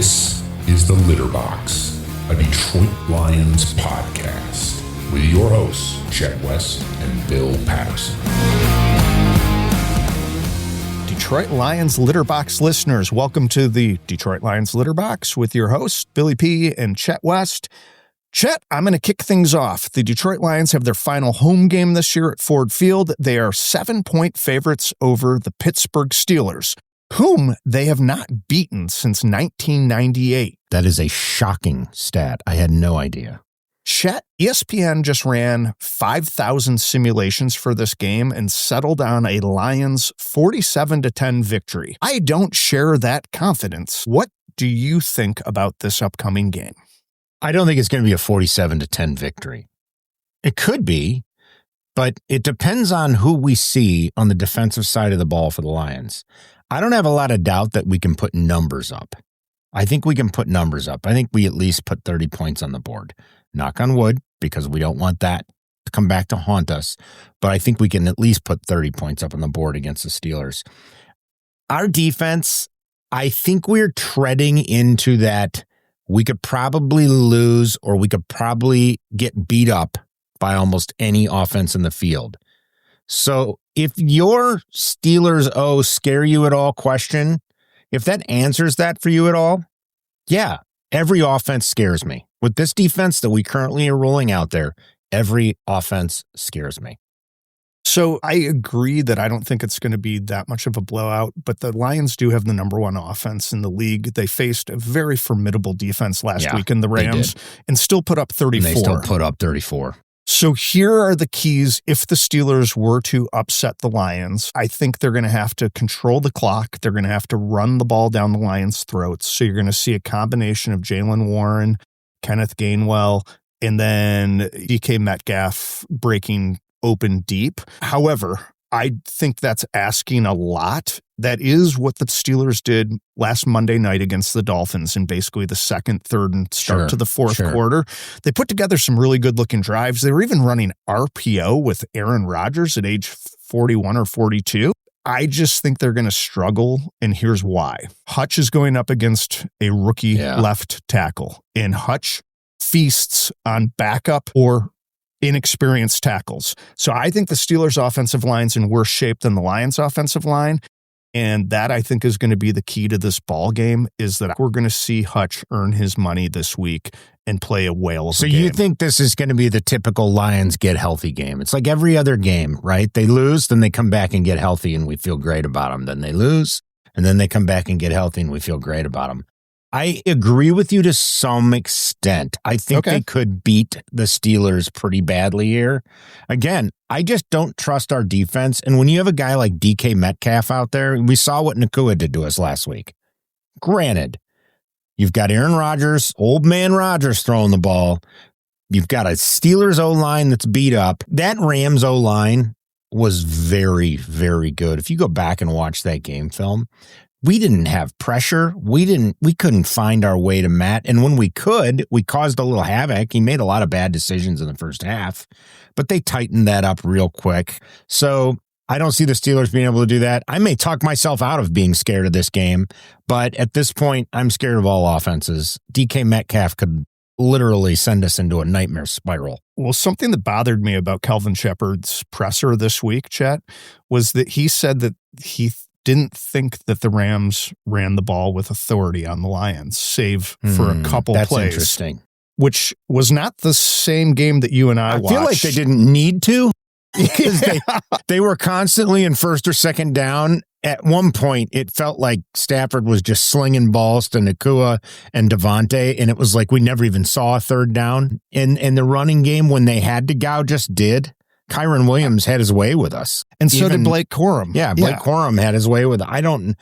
This is The Litter Box, a Detroit Lions podcast with your hosts, Chet West and Bill Patterson. Detroit Lions Litter Box listeners, welcome to the Detroit Lions Litter Box with your hosts, Billy P. and Chet West. Chet, I'm going to kick things off. The Detroit Lions have their final home game this year at Ford Field. They are 7-point favorites over the Pittsburgh Steelers, whom they have not beaten since 1998. That is a shocking stat. I had no idea. Chet, ESPN just ran 5,000 simulations for this game and settled on a Lions 47-10 victory. I don't share that confidence. What do you think about this upcoming game? I don't think it's going to be a 47-10 victory. It could be, but it depends on who we see on the defensive side of the ball for the Lions. I don't have a lot of doubt that we can put numbers up. I think we can put numbers up. I think we at least put 30 points on the board. Knock on wood, because we don't want that to come back to haunt us. But I think we can at least put 30 points up on the board against the Steelers. Our defense, I think we're treading into that. We could probably lose, or we could probably get beat up by almost any offense in the field. So if your Steelers scare you at all question, if that answers that for you at all, yeah, every offense scares me. With this defense that we currently are rolling out there, every offense scares me. So I agree that I don't think it's going to be that much of a blowout, but the Lions do have the number one offense in the league. They faced a very formidable defense last week in the Rams and still put up 34. And they still put up 34. So here are the keys. If the Steelers were to upset the Lions, I think they're going to have to control the clock. They're going to have to run the ball down the Lions' throats. So you're going to see a combination of Jaylen Warren, Kenneth Gainwell, and then DK Metcalf breaking open deep. However, I think that's asking a lot. That is what the Steelers did last Monday night against the Dolphins in basically the second, third, and start to the fourth quarter. They put together some really good-looking drives. They were even running RPO with Aaron Rodgers at age 41 or 42. I just think they're going to struggle, and here's why. Hutch is going up against a rookie left tackle, and Hutch feasts on backup or inexperienced tackles. So I think the Steelers' offensive line's in worse shape than the Lions' offensive line, and that I think is going to be the key to this ball game, is that we're going to see Hutch earn his money this week and play a whale of a game. So you think this is going to be the typical Lions get healthy game? It's like every other game, right? They lose, then they come back and get healthy, and we feel great about them. Then they lose, and then they come back and get healthy, and we feel great about them. I agree with you to some extent. I think they could beat the Steelers pretty badly here. Again, I just don't trust our defense. And when you have a guy like DK Metcalf out there, we saw what Nakua did to us last week. Granted, you've got Aaron Rodgers, old man Rodgers throwing the ball. You've got a Steelers O-line that's beat up. That Rams O-line was very, very good. If you go back and watch that game film, we didn't have pressure. We couldn't find our way to Matt. And when we could, we caused a little havoc. He made a lot of bad decisions in the first half, but they tightened that up real quick. So I don't see the Steelers being able to do that. I may talk myself out of being scared of this game, but at this point, I'm scared of all offenses. DK Metcalf could literally send us into a nightmare spiral. Well, something that bothered me about Kelvin Shepard's presser this week, Chet, was that he said that he didn't think that the Rams ran the ball with authority on the Lions, save for a couple plays. That's interesting. Which was not the same game that you and I watched. I feel like they didn't need to, because they were constantly in first or second down. At one point, it felt like Stafford was just slinging balls to Nakua and Devontae, and it was like we never even saw a third down. In the running game, when they had to go, just did. Kyron Williams had his way with us. And so did Blake Corum. Yeah, Blake Corum had his way with it. I don't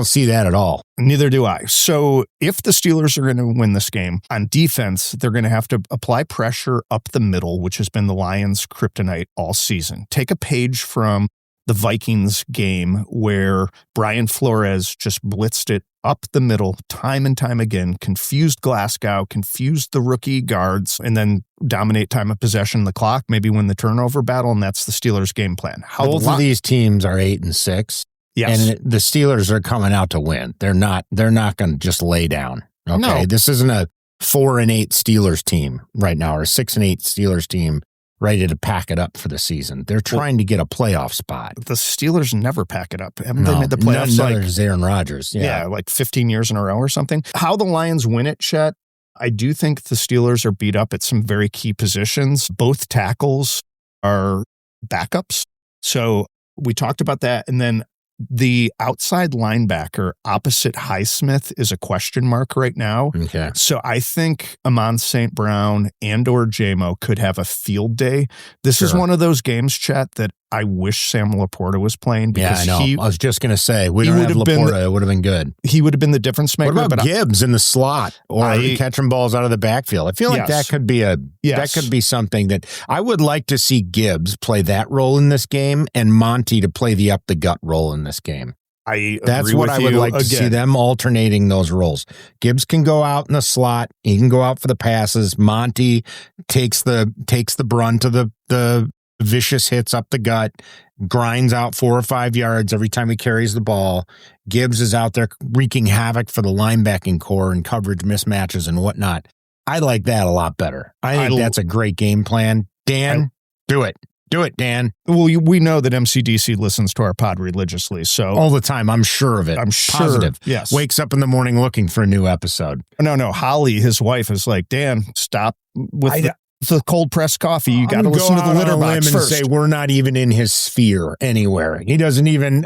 see that at all. Neither do I. So if the Steelers are going to win this game, on defense, they're going to have to apply pressure up the middle, which has been the Lions' kryptonite all season. Take a page from the Vikings game where Brian Flores just blitzed it up the middle time and time again, confused Glasgow, confused the rookie guards, and then dominate time of possession, the clock, maybe win the turnover battle, and that's the Steelers' game plan. Both of these teams are 8-6. Yes. And the Steelers are coming out to win. They're not going to just lay down. Okay, No. this isn't a 4-8 Steelers team right now, or a 6-8 Steelers team ready to pack it up for the season. They're trying to get a playoff spot. The Steelers never pack it up. Haven't they made the playoffs none like Aaron Rodgers. Yeah, like 15 years in a row or something. How the Lions win it, Chet, I do think the Steelers are beat up at some very key positions. Both tackles are backups. So we talked about that. And then the outside linebacker opposite Highsmith is a question mark right now. Okay. So I think Amon St. Brown and or JMO could have a field day. This is one of those games, Chet, that I wish Sam Laporta was playing because I know. I was just going to say, we don't have Laporta. It would have been good. He would have been the difference maker. What about Gibbs in the slot or catching balls out of the backfield? I feel like that could be that could be something that I would like to see Gibbs play that role in this game and Monty to play the up the gut role in this game. That's what I would like to see, them alternating those roles. Gibbs can go out in the slot. He can go out for the passes. Monty takes the brunt of the vicious hits up the gut, grinds out 4 or 5 yards every time he carries the ball. Gibbs is out there wreaking havoc for the linebacking core and coverage mismatches and whatnot. I like that a lot better. I think that's a great game plan. Dan, do it. Do it, Dan. Well, we know that MCDC listens to our pod religiously, so all the time. I'm sure of it. I'm sure. Positive. Yes. Wakes up in the morning looking for a new episode. No. Holly, his wife, is like, Dan, stop with the cold pressed coffee. You got to listen to the litter box first. And say we're not even in his sphere anywhere. He doesn't even.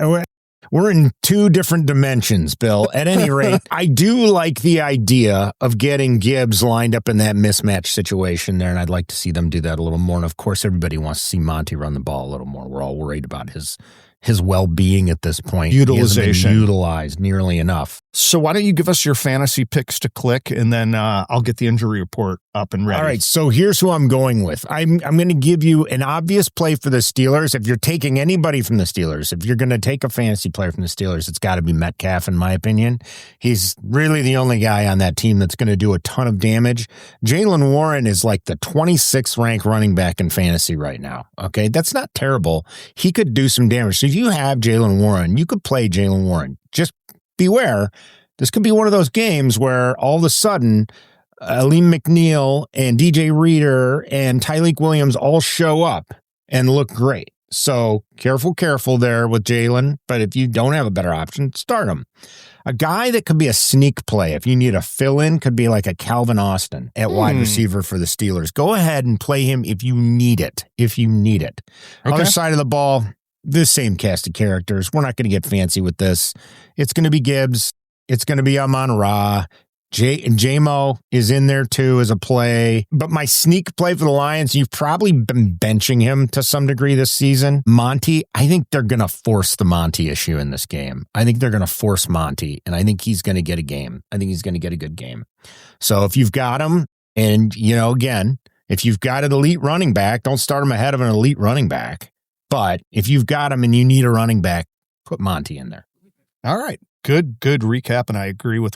We're in 2 different dimensions, Bill. At any rate, I do like the idea of getting Gibbs lined up in that mismatch situation there, and I'd like to see them do that a little more. And of course, everybody wants to see Monty run the ball a little more. We're all worried about his well-being at this point. Utilization. He hasn't been utilized nearly enough. So why don't you give us your fantasy picks to click, and then I'll get the injury report up and ready. All right, so here's who I'm going with. I'm going to give you an obvious play for the Steelers. If you're taking anybody from the Steelers, if you're going to take a fantasy player from the Steelers, it's got to be Metcalf, in my opinion. He's really the only guy on that team that's going to do a ton of damage. Jaylen Warren is like the 26th ranked running back in fantasy right now. Okay, that's not terrible. He could do some damage. So if you have Jaylen Warren, you could play Jaylen Warren. Just beware, this could be one of those games where all of a sudden Aleem McNeil and DJ Reader and Tyleek Williams all show up and look great. So careful there with Jaylen. But if you don't have a better option, start him. A guy that could be a sneak play if you need a fill-in could be like a Calvin Austin at wide receiver for the Steelers. Go ahead and play him if you need it. Okay. Other side of the ball, the same cast of characters. We're not going to get fancy with this. It's going to be Gibbs. It's going to be Amon-Ra. J-Mo is in there too as a play. But my sneak play for the Lions, you've probably been benching him to some degree this season. Monty, I think they're going to force the Monty issue in this game. I think they're going to force Monty, and I think he's going to get a game. I think he's going to get a good game. So if you've got him, and, again, if you've got an elite running back, don't start him ahead of an elite running back. But if you've got him and you need a running back, put Monty in there. All right. Good recap. And I agree with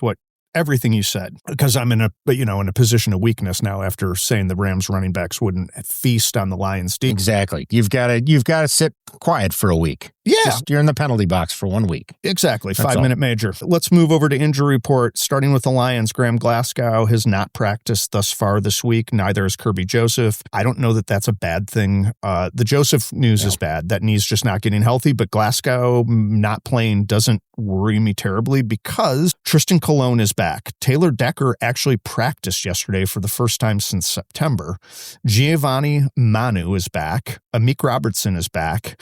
everything you said, because I'm in a position of weakness now after saying the Rams running backs wouldn't feast on the Lions deep. Exactly. You've got to sit quiet for a week. Yeah. You're in the penalty box for 1 week. Exactly. 5-minute major. Let's move over to injury report. Starting with the Lions, Graham Glasgow has not practiced thus far this week. Neither has Kirby Joseph. I don't know that that's a bad thing. The Joseph news is bad. That knee's just not getting healthy, but Glasgow not playing doesn't worry me terribly because Tristan Colon is back. Taylor Decker actually practiced yesterday for the first time since September. Giovanni Manu is back. Amik Robertson is back.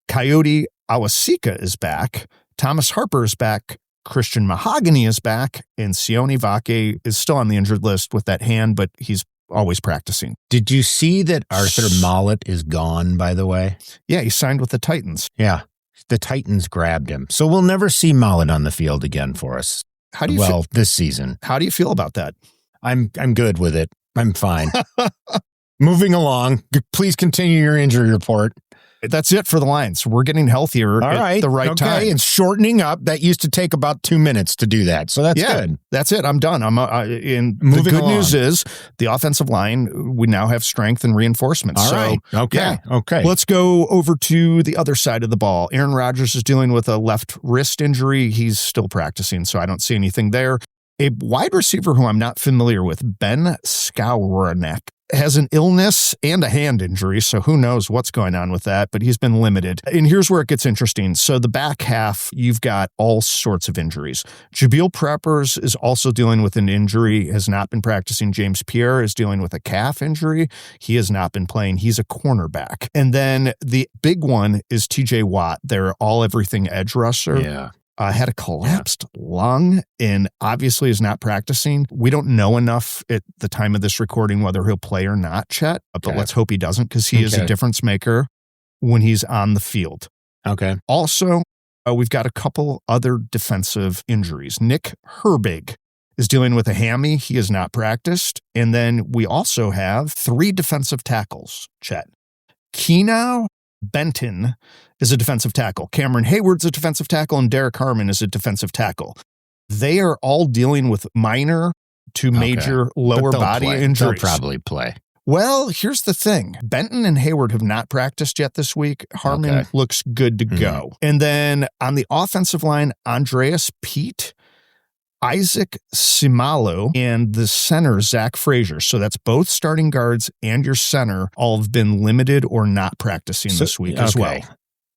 Coyote Awasika is back. Thomas Harper is back. Christian Mahogany is back. And Sione Vake is still on the injured list with that hand, but he's always practicing. Did you see that Arthur Mollett is gone, by the way? Yeah, he signed with the Titans. Yeah, the Titans grabbed him. So we'll never see Mollett on the field again for us. How do you this season. How do you feel about that? I'm good with it. I'm fine. Moving along. Please continue your injury report. That's it for the Lions. We're getting healthier at the right time. It's shortening up. That used to take about 2 minutes to do that. So that's good. That's it. I'm done. The good news is the offensive line, we now have strength and reinforcements. All right. Okay. Let's go over to the other side of the ball. Aaron Rodgers is dealing with a left wrist injury. He's still practicing, so I don't see anything there. A wide receiver who I'm not familiar with, Ben Skowronek, has an illness and a hand injury, so who knows what's going on with that, but he's been limited. And here's where it gets interesting. So the back half, you've got all sorts of injuries. Jabril Peppers is also dealing with an injury, has not been practicing. James Pierre is dealing with a calf injury. He has not been playing. He's a cornerback. And then the big one is TJ Watt, their all-everything edge rusher. Yeah. Had a collapsed lung and obviously is not practicing. We don't know enough at the time of this recording whether he'll play or not, Chet, but let's hope he doesn't because he is a difference maker when he's on the field. Okay. Also, we've got a couple other defensive injuries. Nick Herbig is dealing with a hammy. He has not practiced. And then we also have 3 defensive tackles, Chet. Keenau Benton is a defensive tackle. Cameron Hayward's a defensive tackle, and Derek Harmon is a defensive tackle. They are all dealing with minor to major lower body injuries. They'll probably play. Well, here's the thing. Benton and Hayward have not practiced yet this week. Harmon looks good to go. And then on the offensive line, Andreas Pete, Isaac Simalo, and the center, Zach Frazier. So that's both starting guards and your center all have been limited or not practicing this week as well.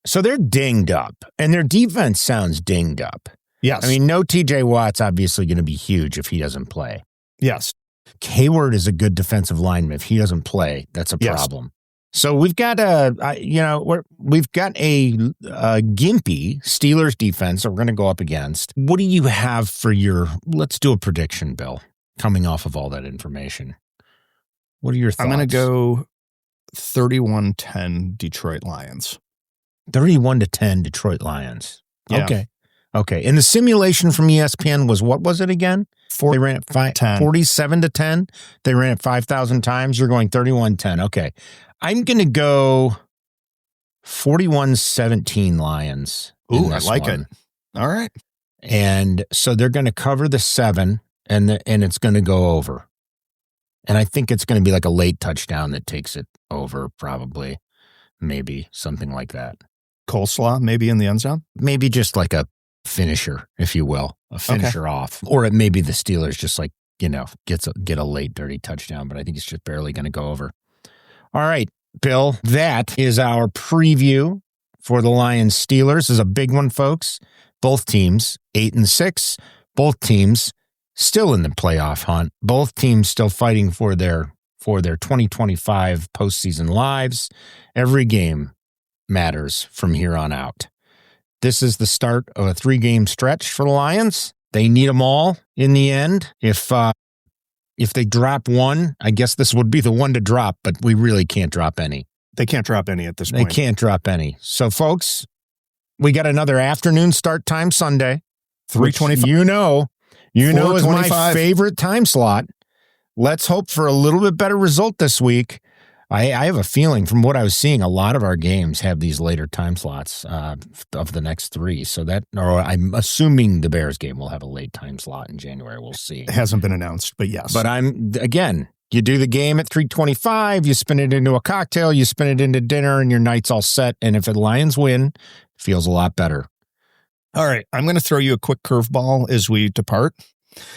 So they're dinged up, and their defense sounds dinged up. Yes. I mean, no TJ Watt's obviously going to be huge if he doesn't play. Yes. Hayward is a good defensive lineman. If he doesn't play, that's a problem. So we've got a gimpy Steelers defense that we're going to go up against. What do you have for let's do a prediction, Bill, coming off of all that information? What are your thoughts? I'm going to go 31-10 Detroit Lions. 31-10 Detroit Lions. Yeah. Okay. And the simulation from ESPN what was it again? They ran it 47-10. They ran it 5,000 times. You're going 31-10. Okay. I'm going to go 41-17 Lions. Ooh, I like it. All right. And so they're going to cover the 7, and it's going to go over. And I think it's going to be like a late touchdown that takes it over, probably. Maybe something like that. Coleslaw, maybe in the end zone? Maybe just like a finisher, if you will. A finisher off. Or it maybe the Steelers just get a late dirty touchdown, but I think it's just barely going to go over. All right, Bill, that is our preview for the Lions Steelers. This is a big one, folks. Both teams 8-6. Both teams still in the playoff hunt. Both teams still fighting for their 2025 postseason lives. Every game matters from here on out. This is the start of a 3-game stretch for the Lions. They need them all in the end. If they drop one, I guess this would be the one to drop, but we really can't drop any. They can't drop any at this point. They can't drop any. So, folks, we got another afternoon start time Sunday. 3:25. You know is my favorite time slot. Let's hope for a little bit better result this week. I have a feeling from what I was seeing, a lot of our games have these later time slots of the next 3. So I'm assuming the Bears game will have a late time slot in January. We'll see. It hasn't been announced, but yes. But you do the game at 3:25, you spin it into a cocktail, you spin it into dinner, and your night's all set. And if the Lions win, it feels a lot better. All right. I'm going to throw you a quick curveball as we depart.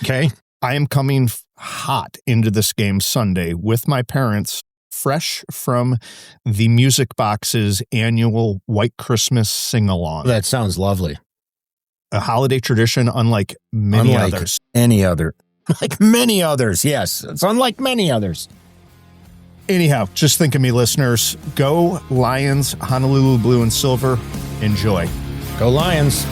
Okay. I am coming hot into this game Sunday with my parents, fresh from the Music Box's annual White Christmas sing-along. That sounds lovely. A holiday tradition unlike many others. Any other. Like many others, yes. It's unlike many others. Anyhow, just think of me, listeners. Go Lions, Honolulu Blue and Silver. Enjoy. Go Lions.